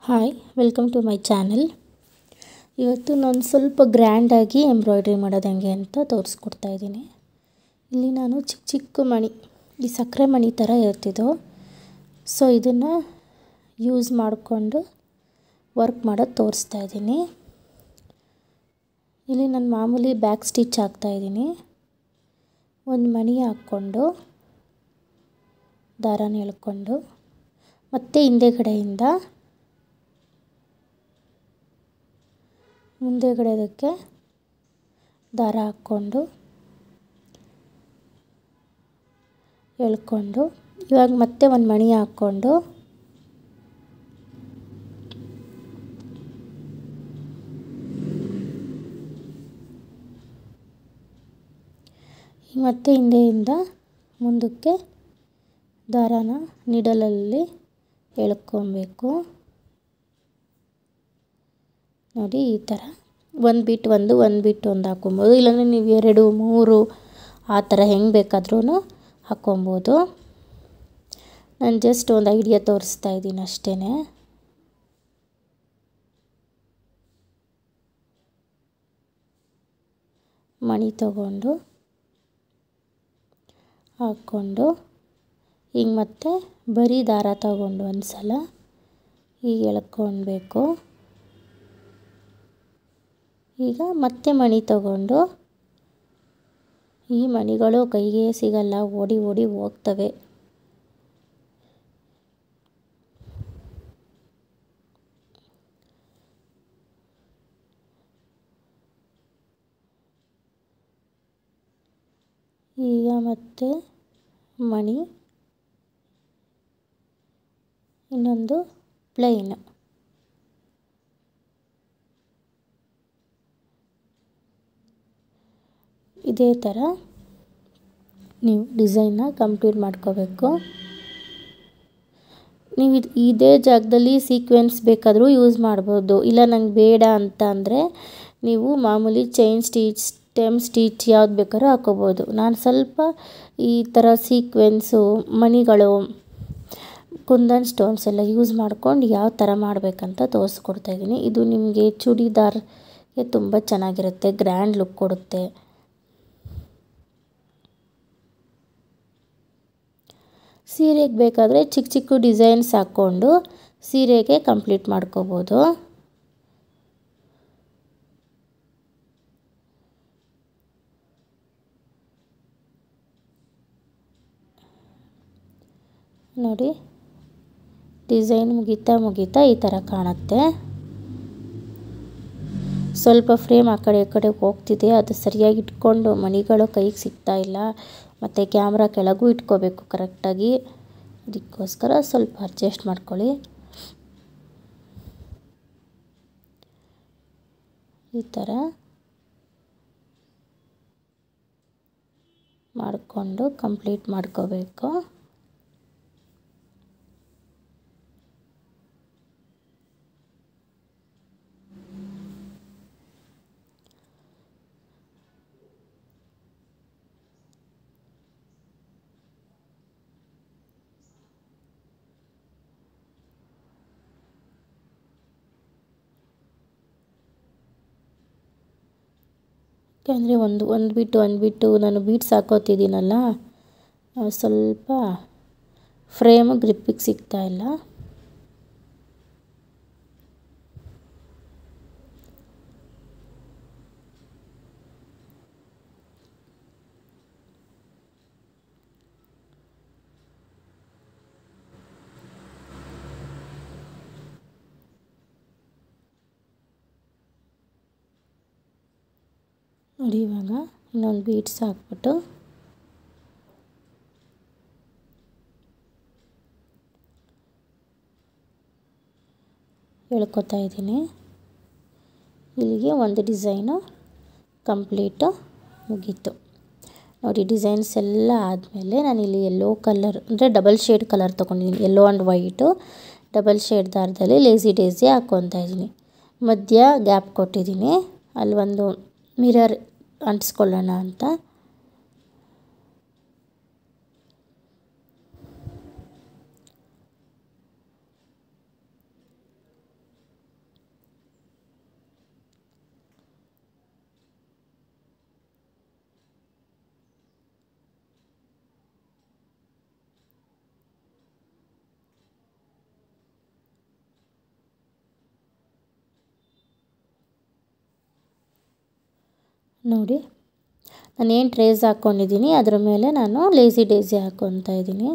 Hi welcome to my channel. ಇವತ್ತು ನಾನು ಸ್ವಲ್ಪ ಗ್ರ್ಯಾಂಡಾಗಿ ಎಂಬ್ರಾಯ್ಡ್ರಿ ಮಾಡೋದು ಹೆಂಗೆ ಅಂತ ತೋರಿಸ್ಕೊಡ್ತಾ ಇದ್ದೀನಿ. ಇಲ್ಲಿ ನಾನು ಚಿಕ್ಕ ಚಿಕ್ಕ ಮಣಿ, ಈ ಸಕ್ಕರೆ ಮಣಿ ಥರ ಇರ್ತಿದ್ದು, ಸೊ ಇದನ್ನು ಯೂಸ್ ಮಾಡಿಕೊಂಡು ವರ್ಕ್ ಮಾಡೋದು ತೋರಿಸ್ತಾ ಇದ್ದೀನಿ. ಇಲ್ಲಿ ನಾನು ಮಾಮೂಲಿ ಬ್ಯಾಕ್ ಸ್ಟಿಚ್ ಹಾಕ್ತಾಯಿದ್ದೀನಿ. ಒಂದು ಮಣಿ ಹಾಕ್ಕೊಂಡು ದಾರಾನ ಎಳ್ಕೊಂಡು ಮತ್ತು ಹಿಂದೆಗಡೆಯಿಂದ ಮುಂದೆಗಡೆದಕ್ಕೆ ದಾರ ಹಾಕ್ಕೊಂಡು ಎಳ್ಕೊಂಡು ಇವಾಗ ಮತ್ತೆ ಒಂದು ಮಣಿ ಹಾಕ್ಕೊಂಡು ಮತ್ತೆ ಹಿಂದೆಯಿಂದ ಮುಂದಕ್ಕೆ ದಾರಾನ ನೀಡಲಲ್ಲಿ ಎಳ್ಕೊಬೇಕು. ನೋಡಿ, ಈ ಥರ ಒಂದು ಬಿಟ್ಟು ಒಂದು ಹಾಕ್ಕೊಬೋದು. ಇಲ್ಲಾಂದರೆ ನೀವು 2, 3 ಆ ಥರ ಹೆಂಗೆ ಬೇಕಾದ್ರೂ ಹಾಕ್ಕೊಬೋದು. ನಾನು ಜಸ್ಟ್ ಒಂದು ಐಡಿಯಾ ತೋರಿಸ್ತಾ ಇದ್ದೀನಿ ಅಷ್ಟೇ. ಮಣಿ ತಗೊಂಡು ಹಾಕ್ಕೊಂಡು ಹಿಂಗೆ ಮತ್ತೆ ಬರೀ ದಾರ ತಗೊಂಡು ಒಂದು ಸಲ ಹೀಗೆ ಎಳ್ಕೊಳ್ಬೇಕು. ಈಗ ಮತ್ತೆ ಮಣಿ ತಗೊಂಡು, ಈ ಮಣಿಗಳು ಕೈಗೆ ಸಿಗಲ್ಲ, ಓಡಿ ಓಡಿ ಹೋಗ್ತವೆ. ಈಗ ಮತ್ತೆ ಮಣಿ, ಇನ್ನೊಂದು ಪ್ಲೈನ್. ಇದೇ ಥರ ನೀವು ಡಿಸೈನ್ನ ಕಂಪ್ಲೀಟ್ ಮಾಡ್ಕೋಬೇಕು. ನೀವು ಇದೇ ಜಾಗದಲ್ಲಿ ಸೀಕ್ವೆನ್ಸ್ ಬೇಕಾದರೂ ಯೂಸ್ ಮಾಡ್ಬೋದು. ಇಲ್ಲ ನಂಗೆ ಬೇಡ ಅಂತ ಅಂದರೆ ನೀವು ಮಾಮೂಲಿ ಚೈನ್ ಸ್ಟಿಚ್, ಸ್ಟೆಮ್ ಸ್ಟಿಚ್ ಯಾವ್ದು ಬೇಕಾದ್ರೂ ಹಾಕೋಬೋದು. ನಾನು ಸ್ವಲ್ಪ ಈ ಥರ ಸೀಕ್ವೆನ್ಸು, ಮಣಿಗಳು, ಕುಂದನ್ ಸ್ಟೋನ್ಸ್ ಎಲ್ಲ ಯೂಸ್ ಮಾಡ್ಕೊಂಡು ಯಾವ ಥರ ಮಾಡಬೇಕಂತ ತೋರಿಸ್ಕೊಡ್ತಾಯಿದ್ದೀನಿ. ಇದು ನಿಮಗೆ ಚೂಡಿದಾರ್ಗೆ ತುಂಬ ಚೆನ್ನಾಗಿರುತ್ತೆ, ಗ್ರ್ಯಾಂಡ್ ಲುಕ್ ಕೊಡುತ್ತೆ. ಸೀರೆಗೆ ಬೇಕಾದರೆ ಚಿಕ್ಕ ಚಿಕ್ಕ ಡಿಸೈನ್ಸ್ ಹಾಕ್ಕೊಂಡು ಸೀರೆಗೆ ಕಂಪ್ಲೀಟ್ ಮಾಡ್ಕೋಬೋದು. ನೋಡಿ, ಡಿಸೈನ್ ಮುಗಿತಾ ಈ ಥರ ಕಾಣುತ್ತೆ. ಸ್ವಲ್ಪ ಫ್ರೇಮ್ ಆ ಕಡೆ ಈ ಕಡೆ ಹೋಗ್ತಿದೆ, ಅದು ಸರಿಯಾಗಿ ಇಟ್ಕೊಂಡು ಮಣಿಗಳು ಕೈಗೆ ಸಿಗ್ತಾ ಇಲ್ಲ. ಮತ್ತು ಕ್ಯಾಮ್ರಾ ಕೆಳಗೂ ಇಟ್ಕೋಬೇಕು ಕರೆಕ್ಟಾಗಿ, ಅದಕ್ಕೋಸ್ಕರ ಸ್ವಲ್ಪ ಅಡ್ಜಸ್ಟ್ ಮಾಡ್ಕೊಳ್ಳಿ. ಈ ಥರ ಮಾಡಿಕೊಂಡು ಕಂಪ್ಲೀಟ್ ಮಾಡ್ಕೋಬೇಕು. ಯಾಕೆಂದರೆ ಒಂದು ಬಿಟ್ಟು ನಾನು ಬೀಡ್ಸ್ ಹಾಕೋತಿದ್ದೀನಲ್ಲ, ಸ್ವಲ್ಪ ಫ್ರೇಮು ಗ್ರಿಪ್ಪಿಗೆ ಸಿಗ್ತಾ ಇಲ್ಲ. ನೋಡಿ, ಇವಾಗ ಇನ್ನೊಂದು ಬೀಡ್ಸ್ ಹಾಕ್ಬಿಟ್ಟು ಎಳ್ಕೊತಾ ಇದ್ದೀನಿ. ಇಲ್ಲಿಗೆ ಒಂದು ಡಿಸೈನು ಕಂಪ್ಲೀಟು ಮುಗೀತು. ನೋಡಿ, ಡಿಸೈನ್ಸ್ ಎಲ್ಲ ಆದಮೇಲೆ ನಾನಿಲ್ಲಿ ಯೆಲ್ಲೋ ಕಲರ್ ಅಂದರೆ ಡಬಲ್ ಶೇಡ್ ಕಲರ್ ತೊಗೊಂಡಿದ್ದೀನಿ. Yellow and white double shade ದಾರದಲ್ಲಿ ಲೇಸಿ ಡೇಸಿ ಹಾಕ್ಕೊತಾ ಇದ್ದೀನಿ. ಮಧ್ಯ ಗ್ಯಾಪ್ ಕೊಟ್ಟಿದ್ದೀನಿ, ಅಲ್ಲಿ ಒಂದು ಮಿರರ್ ಅಂಟಿಸ್ಕೊಳ್ಳೋಣ ಅಂತ. ನೋಡಿ ನಾನೇನು ಟ್ರೇಸ್ ಹಾಕ್ಕೊಂಡಿದ್ದೀನಿ ಅದ್ರ ಮೇಲೆ ನಾನು ಲೇಸಿ ಡೇಸಿ ಹಾಕ್ಕೊತಾ ಇದ್ದೀನಿ.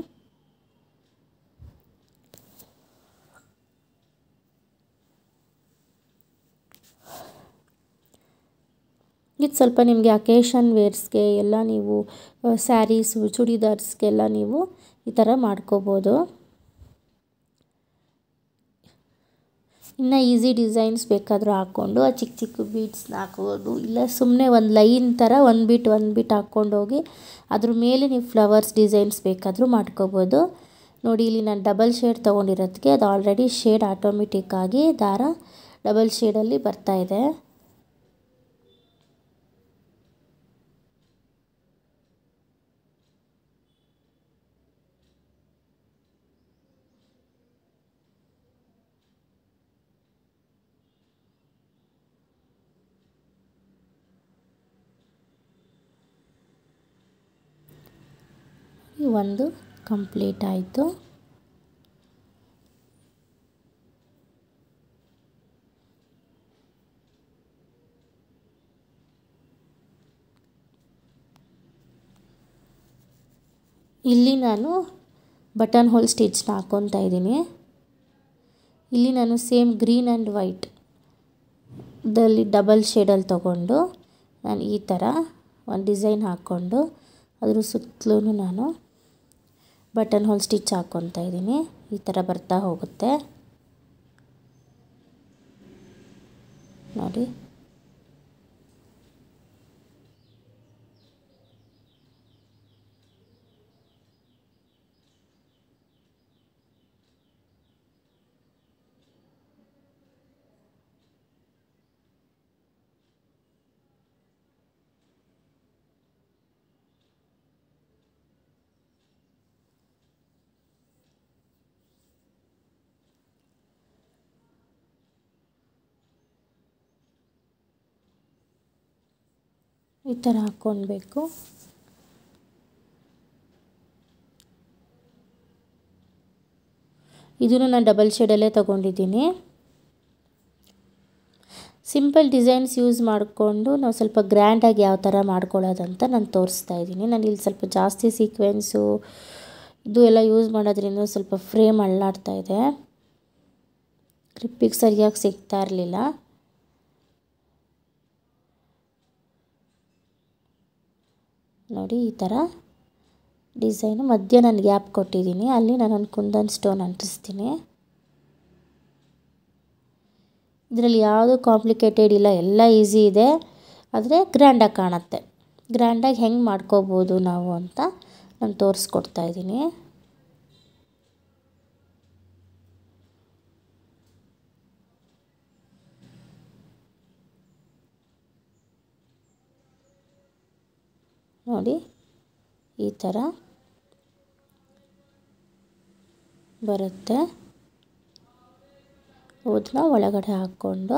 ಇದು ಸ್ವಲ್ಪ ನಿಮಗೆ ಅಕೇಶನ್ ವೇರ್ಸ್ಗೆ ಎಲ್ಲ ನೀವು ಸ್ಯಾರೀಸು ಚೂಡಿದಾರ್ಸ್ಗೆಲ್ಲ ನೀವು ಈ ಥರ ಮಾಡ್ಕೋಬೋದು. ಇನ್ನು ಈಸಿ ಡಿಸೈನ್ಸ್ ಬೇಕಾದರೂ ಹಾಕ್ಕೊಂಡು ಆ ಚಿಕ್ಕ ಚಿಕ್ಕ ಬೀಡ್ಸ್ನ ಹಾಕ್ಬೋದು, ಇಲ್ಲ ಸುಮ್ಮನೆ ಒಂದು ಲೈನ್ ಥರ ಒಂದು ಬಿಟ್ ಹಾಕ್ಕೊಂಡೋಗಿ ಅದ್ರ ಮೇಲೆ ನೀವು ಫ್ಲವರ್ಸ್ ಡಿಸೈನ್ಸ್ ಬೇಕಾದರೂ ಮಾಡ್ಕೋಬೋದು. ನೋಡಿ ಇಲ್ಲಿ ನಾನು ಡಬಲ್ ಶೇಡ್ ತೊಗೊಂಡಿರೋದಕ್ಕೆ ಅದು ಆಲ್ರೆಡಿ ಶೇಡ್ ಆಟೋಮೆಟಿಕ್ಕಾಗಿ ದಾರ ಡಬಲ್ ಶೇಡಲ್ಲಿ ಬರ್ತಾಯಿದೆ. ಒಂದು ಕಂಪ್ಲೀಟ್ ಆಯಿತು. ಇಲ್ಲಿ ನಾನು ಬಟನ್ ಹೋಲ್ ಸ್ಟಿಚ್ನ ಹಾಕ್ಕೊತಾ ಇದ್ದೀನಿ. ಇಲ್ಲಿ ನಾನು ಸೇಮ್ ಗ್ರೀನ್ ಆ್ಯಂಡ್ ವೈಟ್ ದಲ್ಲಿ ಡಬಲ್ ಶೇಡಲ್ಲಿ ತೊಗೊಂಡು ನಾನು ಈ ಥರ ಒಂದು ಡಿಸೈನ್ ಹಾಕ್ಕೊಂಡು ಅದ್ರ ಸುತ್ತಲೂ ನಾನು ಬಟನ್ ಹೋಲ್ ಸ್ಟಿಚ್ ಹಾಕ್ಕೊತಾ ಇದ್ದೀನಿ. ಈ ಥರ ಬರ್ತಾ ಹೋಗುತ್ತೆ ನೋಡಿ. ಈ ಥರ ಹಾಕ್ಕೊಳ್ಬೇಕು. ಇದನ್ನು ನಾನು ಡಬಲ್ ಶೇಡಲ್ಲೇ ತೊಗೊಂಡಿದ್ದೀನಿ. ಸಿಂಪಲ್ ಡಿಸೈನ್ಸ್ ಯೂಸ್ ಮಾಡಿಕೊಂಡು ನಾವು ಸ್ವಲ್ಪ ಗ್ರ್ಯಾಂಡಾಗಿ ಯಾವ ಥರ ಮಾಡ್ಕೊಳ್ಳೋದಂತ ನಾನು ತೋರಿಸ್ತಾ ಇದ್ದೀನಿ. ನಾನು ಇಲ್ಲಿ ಸ್ವಲ್ಪ ಜಾಸ್ತಿ ಸೀಕ್ವೆನ್ಸು ಇದು ಎಲ್ಲ ಯೂಸ್ ಮಾಡೋದ್ರಿಂದ ಸ್ವಲ್ಪ ಫ್ರೇಮ್ ಅಳ್ಳಾಡ್ತಾ ಇದೆ, ಕ್ಲಿಪ್ಪಿಗೆ ಸರಿಯಾಗಿ ಸಿಗ್ತಾ ಇರಲಿಲ್ಲ. ನೋಡಿ ಈ ಥರ ಡಿಸೈನು ಮಧ್ಯೆ ನಾನು ಗ್ಯಾಪ್ ಕೊಟ್ಟಿದ್ದೀನಿ, ಅಲ್ಲಿ ನಾನೊಂದು ಕುಂದನ್ ಸ್ಟೋನ್ ಅಂಟಿಸ್ತೀನಿ. ಇದರಲ್ಲಿ ಯಾವುದೂ ಕಾಂಪ್ಲಿಕೇಟೆಡ್ ಇಲ್ಲ, ಎಲ್ಲ ಈಸಿ ಇದೆ, ಆದರೆ ಗ್ರ್ಯಾಂಡಾಗಿ ಕಾಣುತ್ತೆ. ಗ್ರ್ಯಾಂಡಾಗಿ ಹೆಂಗೆ ಮಾಡ್ಕೋಬೋದು ನಾವು ಅಂತ ನಾನು ತೋರಿಸ್ಕೊಡ್ತಾ ಇದ್ದೀನಿ. ನೋಡಿ ಈ ಥರ ಬರುತ್ತೆ. ಅದನ್ನ ಒಳಗಡೆ ಹಾಕ್ಕೊಂಡು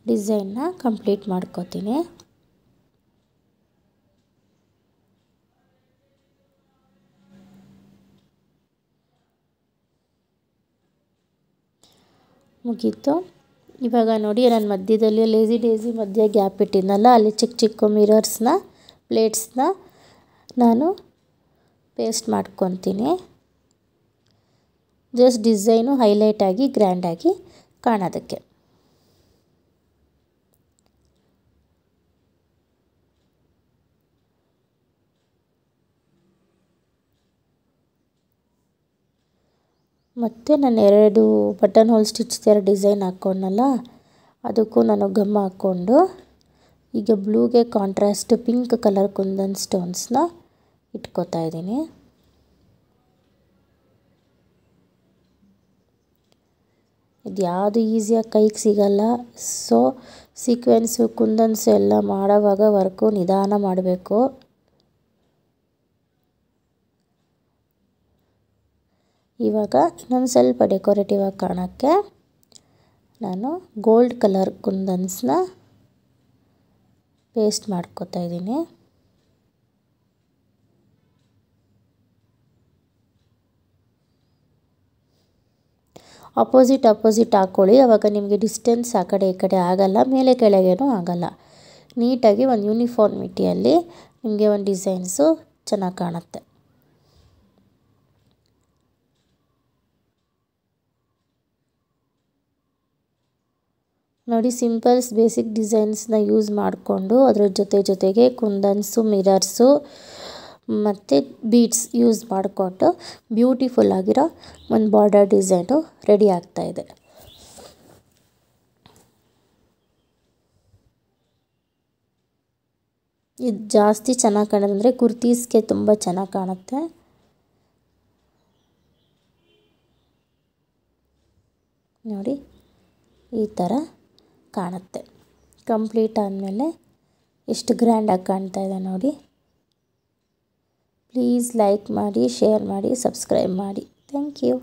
ಡಿಸೈನ್ನ ಕಂಪ್ಲೀಟ್ ಮಾಡ್ಕೋತೀನಿ. ಮುಗೀತು. ಇವಾಗ ನೋಡಿ ನಾನು ಮಧ್ಯದಲ್ಲಿ ಲೇಸಿ ಡೇಸಿ ಮಧ್ಯೆ ಗ್ಯಾಪ್ ಇಟ್ಟಿದ್ನಲ್ಲ, ಅಲ್ಲಿ ಚಿಕ್ಕ ಚಿಕ್ಕ ಮಿರರ್ಸ್ನ ಪ್ಲೇಟ್ಸ್ನ ನಾನು ಪೇಸ್ಟ್ ಮಾಡ್ಕೊತೀನಿ. ಜಸ್ಟ್ ಡಿಸೈನು ಹೈಲೈಟಾಗಿ ಗ್ರ್ಯಾಂಡಾಗಿ ಕಾಣೋದಕ್ಕೆ. ಮತ್ತು ನಾನು 2 ಬಟನ್ ಹೋಲ್ ಸ್ಟಿಚ್ ಥರ ಡಿಸೈನ್ ಹಾಕ್ಕೊಂಡಲ್ಲ, ಅದಕ್ಕೂ ನಾನು ಗಮ್ ಹಾಕ್ಕೊಂಡು ಈಗ ಬ್ಲೂಗೆ ಕಾಂಟ್ರಾಸ್ಟ್ ಪಿಂಕ್ ಕಲರ್ ಕುಂದನ್ ಸ್ಟೋನ್ಸ್ನ ಇಟ್ಕೋತಾ ಇದ್ದೀನಿ. ಇದು ಯಾವುದು ಈಸಿಯಾಗಿ ಕೈಗೆ ಸಿಗಲ್ಲ. ಸೊ ಸೀಕ್ವೆನ್ಸು ಕುಂದನ್ಸು ಎಲ್ಲ ಮಾಡೋವಾಗ ವರ್ಕು ನಿಧಾನ ಮಾಡಬೇಕು. ಇವಾಗ ಇನ್ನೊಂದು ಸ್ವಲ್ಪ ಡೆಕೋರೇಟಿವ್ ಆಗಿ ಕಾಣೋಕ್ಕೆ ನಾನು ಗೋಲ್ಡ್ ಕಲರ್ ಕುಂದನ್ಸ್ನ ಪೇಸ್ಟ್ ಮಾಡ್ಕೋತಾ ಇದ್ದೀನಿ. ಅಪೋಸಿಟ್ ಹಾಕ್ಕೊಳ್ಳಿ, ಆವಾಗ ನಿಮಗೆ ಡಿಸ್ಟೆನ್ಸ್ ಆ ಕಡೆ ಈ ಕಡೆ ಆಗಲ್ಲ, ಮೇಲೆ ಕೆಳಗೇನೂ ಆಗಲ್ಲ. ನೀಟಾಗಿ ಒಂದು ಯೂನಿಫಾರ್ಮಿಟಿಯಲ್ಲಿ ನಿಮಗೆ ಒಂದು ಡಿಸೈನ್ಸು ಚೆನ್ನಾಗಿ ಕಾಣುತ್ತೆ. ನೋಡಿ, ಸಿಂಪಲ್ಸ್ ಬೇಸಿಕ್ ಡಿಸೈನ್ಸ್ನ ಯೂಸ್ ಮಾಡಿಕೊಂಡು ಅದರ ಜೊತೆಗೆ ಕುಂದನ್ಸು, ಮಿರರ್ಸು ಮತ್ತು ಬೀಡ್ಸ್ ಯೂಸ್ ಮಾಡಿಕೊಂಡು ಬ್ಯೂಟಿಫುಲ್ ಆಗಿರೋ ಒಂದು ಬಾರ್ಡರ್ ಡಿಸೈನು ರೆಡಿ ಆಗ್ತಾಯಿದೆ. ಇದು ಜಾಸ್ತಿ ಚೆನ್ನಾಗಿ ಕಾಣೋದಂದರೆ ಕುರ್ತೀಸ್ಗೆ ತುಂಬ ಚೆನ್ನಾಗಿ ಕಾಣುತ್ತೆ. ನೋಡಿ, ಈ ಥರ ಕಾಣುತ್ತೆ. ಕಂಪ್ಲೀಟ್ ಆದಮೇಲೆ ಎಷ್ಟು ಗ್ರ್ಯಾಂಡಾಗಿ ಕಾಣ್ತಾ ಇದೆ ನೋಡಿ. ಪ್ಲೀಸ್ ಲೈಕ್ ಮಾಡಿ, ಶೇರ್ ಮಾಡಿ, ಸಬ್ಸ್ಕ್ರೈಬ್ ಮಾಡಿ. Thank you.